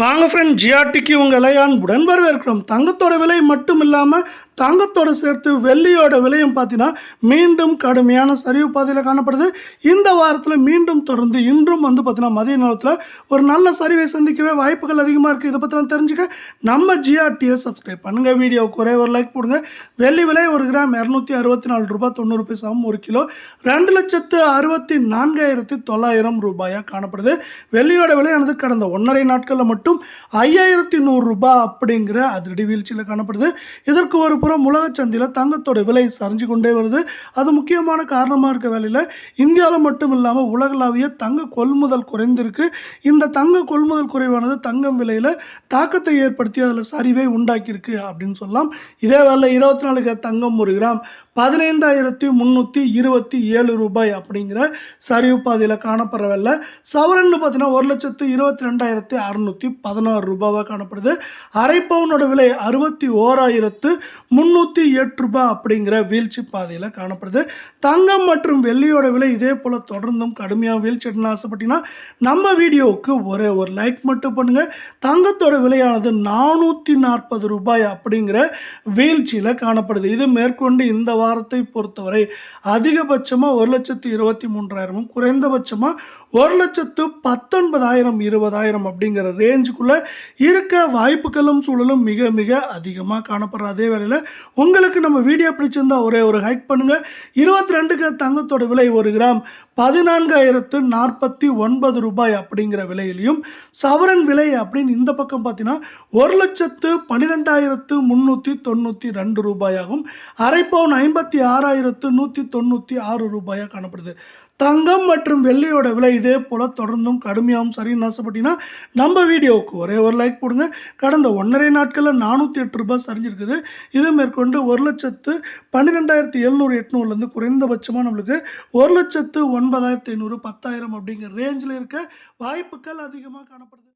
வாங்க ஃப்ரெண்ட், ஜிஆர்டிக்கு உங்களை அன்புடன் வரவேற்கிறோம். தங்கத்தோட விலை மட்டும் இல்லாமல் தங்கத்தோடு சேர்த்து வெள்ளியோட விலையும் பார்த்தீங்கன்னா மீண்டும் கடுமையான சரிவு பாதையில் காணப்படுது. இந்த வாரத்தில் மீண்டும் தொடர்ந்து இன்றும் பார்த்தீங்கன்னா மதிய நேரத்தில் ஒரு நல்ல சரிவை சந்திக்கவே வாய்ப்புகள் அதிகமாக இருக்குது. இதை பற்றிலாம் தெரிஞ்சுக்க நம்ம ஜிஆர்டியை சப்ஸ்கிரைப் பண்ணுங்கள். வீடியோவுக்கு ஒரே ஒரு லைக் போடுங்க. வெள்ளி விலை ஒரு கிராம் 264 ரூபாய் 90 பைசாவும், ஒரு கிலோ 2,64,900 ரூபாயாக காணப்படுது. வெள்ளியோட விலையானது கடந்த 1.5 நாட்களில் மட்டும் 5,100 ரூபாய் அப்படிங்கிற அதிரடி வீழ்ச்சியில் காணப்படுது. இதற்கு ஒரு புறம் உலக சந்தையில் தங்கத்தோட விலை சரிஞ்சு கொண்டே வருது. அது முக்கியமான காரணமாக இருக்க வேலையில் இந்தியாவில் மட்டும் இல்லாமல் உலகளாவிய தங்க கொள்முதல் குறைந்திருக்கு. இந்த தங்க கொள்முதல் குறைவானது தங்கம் விலையில் தாக்கத்தை ஏற்படுத்தி அதில் சரிவை உண்டாக்கியிருக்கு அப்படின்னு சொல்லலாம். இதே வேலை 24 தங்கம் ஒரு கிராம் 15,327 ரூபாய் அப்படிங்கிற சரிவு பாதையில் காணப்படுறவில்ல. சவரன் பார்த்தீங்கன்னா 1,22,616 ரூபாவாக காணப்படுது. அரை பவுனோட விலை 61,308 ரூபாய் அப்படிங்கிற வீழ்ச்சி பாதையில் காணப்படுது. தங்கம் மற்றும் வெள்ளியோட விலை இதே போல் தொடர்ந்தும் கடுமையாக வீழ்ச்சி எடுன்னு ஆசைப்பட்டீங்கன்னா நம்ம வீடியோவுக்கு ஒரே ஒரு லைக் மட்டும் பண்ணுங்கள். தங்கத்தோட விலையானது 440 ரூபாய் அப்படிங்கிற வீழ்ச்சியில் காணப்படுது. இது மேற்கொண்டு இந்த வாரத்தை பொறுத்தவரை அதிகபட்சமாக 1,23,000 குறைந்தபட்சமாக 1,19,000 20,000 அப்படிங்கிற ரேஞ்சுக்குள்ள இருக்க வாய்ப்புகளும் சூழலும் மிக மிக அதிகமாக காணப்படுற அதே வேளையில் உங்களுக்கு நம்ம வீடியோ பிடிச்சிருந்தா ஒரே ஒரு ஹைக் பண்ணுங்க. 22 தங்கத்தோட விலை ஒரு கிராம் 14,049 ரூபாய் அப்படிங்கிற விலையிலையும், சவரன் விலை அப்படின்னு இந்த பக்கம் பார்த்தீங்கன்னா 1,12,392 ரூபாயாகும். அரை பவுன் 56,196 ரூபாயாக காணப்படுது. தங்கம் மற்றும் வெள்ளியோட விலை இதே போல் தொடர்ந்தும் கடுமையாகவும் சரின்னு ஆசைப்பட்டீங்கன்னா நம்ம வீடியோவுக்கு ஒரே ஒரு லைக் போடுங்க. கடந்த 1.5 நாட்களில் 408 ரூபாய் சரிஞ்சிருக்குது. இது மேற்கொண்டு 1,12,700 குறைந்தபட்சமாக நம்மளுக்கு 1,09,500 10,000 அப்படிங்கிற ரேஞ்சில் இருக்க வாய்ப்புகள் அதிகமாக காணப்படுது.